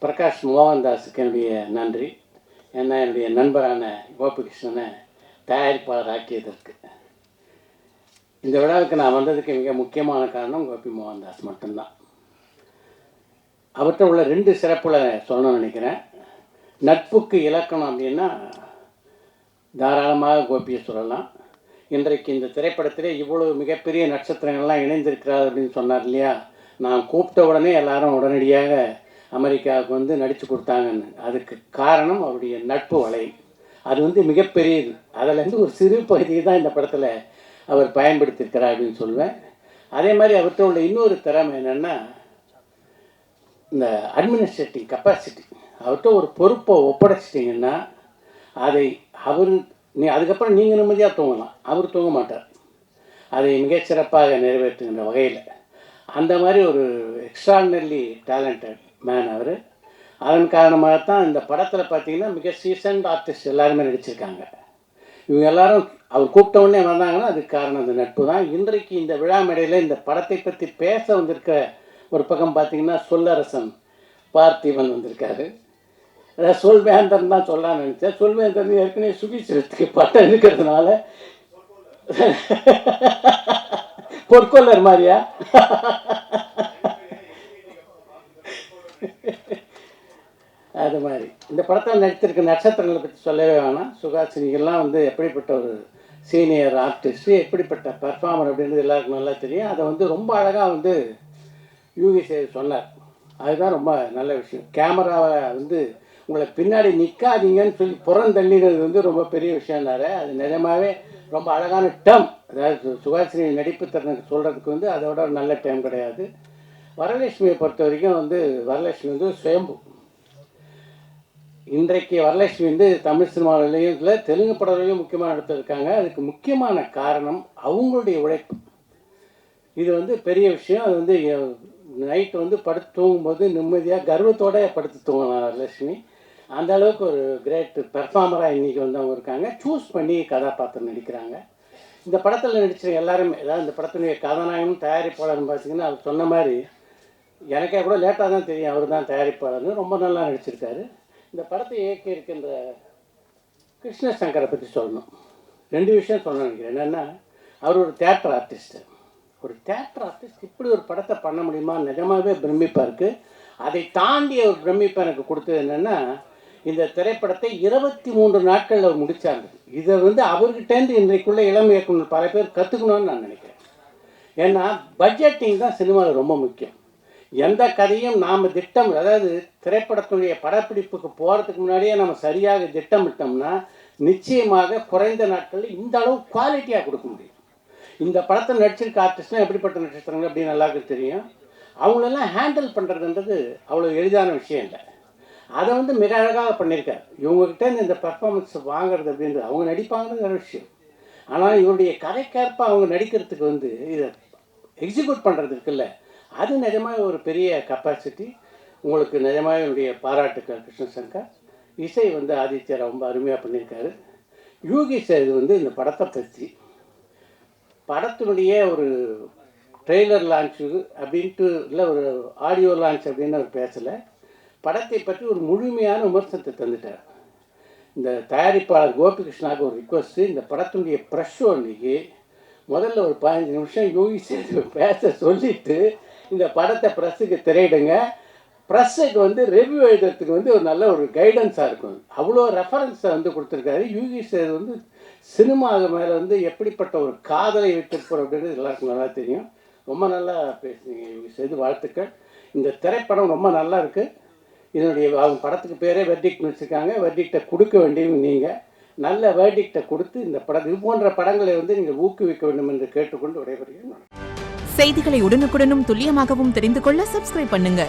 பிரகாஷ் மோகன்தாஸுக்கு என்னுடைய நன்றி. ஏன்னா என்னுடைய நண்பரான கோபிகிருஷ்ணனை தயாரிப்பாளர் ஆக்கியதற்கு. இந்த விழாவுக்கு நான் வந்ததுக்கு மிக முக்கியமான காரணம் கோபி மோகன்தாஸ் மட்டும்தான். அவர்கிட்ட உள்ள 2 சிறப்புகளை சொல்லணும்னு நினைக்கிறேன். நட்புக்கு இலக்கணம் அப்படின்னா தாராளமாக கோபியை சொல்லலாம். இன்றைக்கு இந்த திரைப்படத்திலே இவ்வளவு மிகப்பெரிய நட்சத்திரங்கள்லாம் இணைந்திருக்கிறார் அப்படின்னு சொன்னார் இல்லையா. நான் கூப்பிட்ட உடனே எல்லாரும் உடனடியாக அமெரிக்காவுக்கு வந்து நடித்து கொடுத்தாங்கன்னு. அதுக்கு காரணம் அவருடைய நட்பு வலை. அது வந்து மிகப்பெரியது. அதிலேருந்து ஒரு சிறு பகுதியை தான் இந்த படத்தில் அவர் பயன்படுத்தியிருக்கிறார் அப்படின்னு சொல்லுவேன். அதே மாதிரி அவர்கிட்ட உள்ள இன்னொரு திறமை என்னென்னா இந்த அட்மினிஸ்ட்ரேட்டிவ் கெப்பாசிட்டி. அவர்கிட்ட ஒரு பொறுப்பை ஒப்படைச்சிட்டிங்கன்னா அதை அதுக்கப்புறம் நீங்கள் நிம்மதியாக தூங்கலாம், அவர் தூங்க மாட்டார். அதை மிகச்சிறப்பாக நிறைவேற்றுகின்ற வகையில் அந்த மாதிரி ஒரு எக்ஸ்ட்ராடினரி டேலண்டட் மேன் அவர். அதன் காரணமாகத்தான் இந்த படத்தில் பார்த்தீங்கன்னா மிக சீசன்ட் ஆர்டிஸ்ட் எல்லாருமே நடிச்சிருக்காங்க. இவங்க எல்லாரும் அவர் கூப்பிட்டவுடனே வந்தாங்கன்னா அதுக்கு காரணம் அந்த நட்பு தான். இன்றைக்கு இந்த விழா மேடையில் இந்த படத்தை பற்றி பேச வந்திருக்க ஒரு பக்கம் பார்த்தீங்கன்னா சொல்லரசன் பார்த்திபன் வந்திருக்காரு. அதாவது சொல்வேந்தன் தான் சொல்லலான்னு நினச்சேன். சொல்வேந்தன் ஏற்கனவே சுகிச்சிரத்துக்கு பட்டம் இருக்கிறதுனால பொற்கொள்ளர் மாதிரியா. அது மாதிரி இந்த படத்தில் நடித்திருக்க நட்சத்திரங்களை பற்றி சொல்லவே வேணாம். சுகாசினிகள்லாம் வந்து எப்படிப்பட்ட ஒரு சீனியர் ஆர்டிஸ்ட்டு, எப்படிப்பட்ட பர்ஃபார்மர் அப்படின்றது எல்லாருக்கும் நல்லா தெரியும். அதை வந்து ரொம்ப அழகாக வந்து யூகி சேது சொன்னார். அதுதான் ரொம்ப நல்ல விஷயம். கேமராவை வந்து உங்களை பின்னாடி நிற்காதீங்கன்னு சொல்லி புறந்தள்ளினது வந்து ரொம்ப பெரிய விஷயம்னாரு. அது நிஜமாகவே ரொம்ப அழகான டேர்ம். அதாவது சுகாசினி நடிப்பு திறனுக்கு சொல்கிறதுக்கு வந்து அதோட ஒரு நல்ல டைம் கிடையாது. வரலட்சுமியை பொறுத்த வரைக்கும் வந்து வரலட்சுமி வந்து சுயம்பு. இன்றைக்கு வரலட்சுமி வந்து தமிழ் சினிமாவிலையும் இல்லை தெலுங்கு படங்களையும் முக்கியமாக நடத்திருக்காங்க. அதுக்கு முக்கியமான காரணம் அவங்களுடைய உழைப்பு. இது வந்து பெரிய விஷயம். அது வந்து நைட்டு வந்து படுத்து தூங்கும்போது நிம்மதியாக கர்வத்தோடு படுத்து தூங்கலாம் வரலட்சுமி. அந்த அளவுக்கு ஒரு கிரேட் பெர்ஃபார்மராக இன்றைக்கி வந்து அவங்க இருக்காங்க. சூஸ் பண்ணி கதாபாத்திரம் நடிக்கிறாங்க. இந்த படத்தில் நடித்த எல்லாருமே, அதாவது இந்த படத்தினுடைய கதாநாயகனும் தயாரிப்பாளர்னு பார்த்திங்கன்னா அவர் சொன்ன மாதிரி எனக்கே கூட லேட்டாக தான் தெரியும் அவர் தான் தயாரிப்பாளர்னு. ரொம்ப நல்லா நடிச்சிருக்காரு. இந்த படத்தை இயக்கி இருக்கின்ற கிருஷ்ணசங்கரை பற்றி சொல்லணும். 2 விஷயம் சொல்லணும் நினைக்கிறேன். என்னென்னா அவர் ஒரு தியேட்டர் ஆர்டிஸ்ட்டு. ஒரு தியேட்டர் ஆர்டிஸ்ட் இப்படி ஒரு படத்தை பண்ண முடியுமா, நிஜமாகவே பிரமிப்பாக இருக்குது. அதை தாண்டி ஒரு பிரமிப்பை எனக்கு கொடுத்தது என்னென்னா இந்த திரைப்படத்தை 23 நாட்களில் அவர் முடித்தாங்க. இதை வந்து அவர்கிட்டேருந்து இன்றைக்குள்ள இளம் இயக்குனர் பல பேர் கற்றுக்கணும்னு நான் நினைக்கிறேன். ஏன்னா பட்ஜெட்டிங் தான் சினிமாவில் ரொம்ப முக்கியம். எந்த கதையும் நாம் அதாவது திரைப்படத்துடைய படப்பிடிப்புக்கு போகிறதுக்கு முன்னாடியே நம்ம சரியாக திட்டமிட்டோம்னா நிச்சயமாக குறைந்த நாட்களில் இந்த அளவு குவாலிட்டியாக கொடுக்க முடியும். இந்த படத்தை நடிச்சிருக்க ஆர்டிஸ்ட்லாம் எப்படிப்பட்ட நட்சத்திரங்கள் அப்படின்னு நல்லாருக்கு தெரியும். அவங்களெல்லாம் ஹேண்டில் பண்ணுறதுன்றது அவ்வளோ எளிதான விஷயம் இல்லை. அதை வந்து மிக அழகாக பண்ணியிருக்காரு. இவங்ககிட்ட இந்த பெர்ஃபார்மன்ஸ் வாங்குறது அப்படின்றது அவங்க நடிப்பாங்கிறது ஒரு விஷயம். ஆனால் இவருடைய கதைக்கேற்ப அவங்க நடிக்கிறதுக்கு வந்து இதை எக்ஸிக்யூட் பண்ணுறது இருக்குல்ல, அது நிஜமாக ஒரு பெரிய கெப்பாசிட்டி. உங்களுக்கு நிஜமாக என்னுடைய பாராட்டுக்கள் கிருஷ்ணசங்கர். இசை வந்து ஆதித்யா ரொம்ப அருமையாக பண்ணியிருக்காரு. யூகி சேது வந்து இந்த படத்தை பற்றி படத்தினுடைய ஒரு ட்ரெய்லர் லான்ச்சு அப்படின்ட்டு இல்லை ஒரு ஆடியோ லான்ச் அப்படின்னு அவர் பேசலை. படத்தை பற்றி ஒரு முழுமையான விமர்சனத்தை தந்துட்டார். இந்த தயாரிப்பாளர் கோபிகிருஷ்ணாவுக்கு ஒரு ரிக்வஸ்ட்டு, இந்த படத்தினுடைய ப்ரெஷ் ஷோ அன்றைக்கி முதல்ல ஒரு 15 நிமிஷம் யூகி சேது பேச சொல்லிவிட்டு இந்த படத்தை ப்ரெஸ்ஸுக்கு திரையிடுங்க. ப்ரெஸ்ஸுக்கு வந்து ரிவ்யூ எழுதுறதுக்கு வந்து ஒரு நல்ல ஒரு கைடன்ஸாக இருக்கும். அவ்வளோ ரெஃபரன்ஸை வந்து கொடுத்துருக்காரு. யூகி சேது வந்து சினிமாவுக்கு மேலே வந்து எப்படிப்பட்ட ஒரு காதலை விட்டுருப்போம் அப்படின்றது எல்லாருக்கும் நல்லா தெரியும். ரொம்ப நல்லா பேசுனீங்க யூகி சேது, வாழ்த்துக்கள். இந்த திரைப்படம் ரொம்ப நல்லா இருக்குது. இதனுடைய அவங்க படத்துக்கு பேரே வெர்டிக்ட் வச்சுருக்காங்க. வெர்டிக்டை கொடுக்க வேண்டியவங்க நீங்கள். நல்ல வெர்டிக்டை கொடுத்து இந்த படம் இது போன்ற படங்களை வந்து நீங்கள் ஊக்குவிக்க வேண்டும் என்று கேட்டுக்கொண்டு விடைபெறுகிறேன். செய்திகளை உடனுக்குடனும் துல்லியமாகவும் தெரிந்து கொள்ள சப்ஸ்கிரைப் பண்ணுங்க.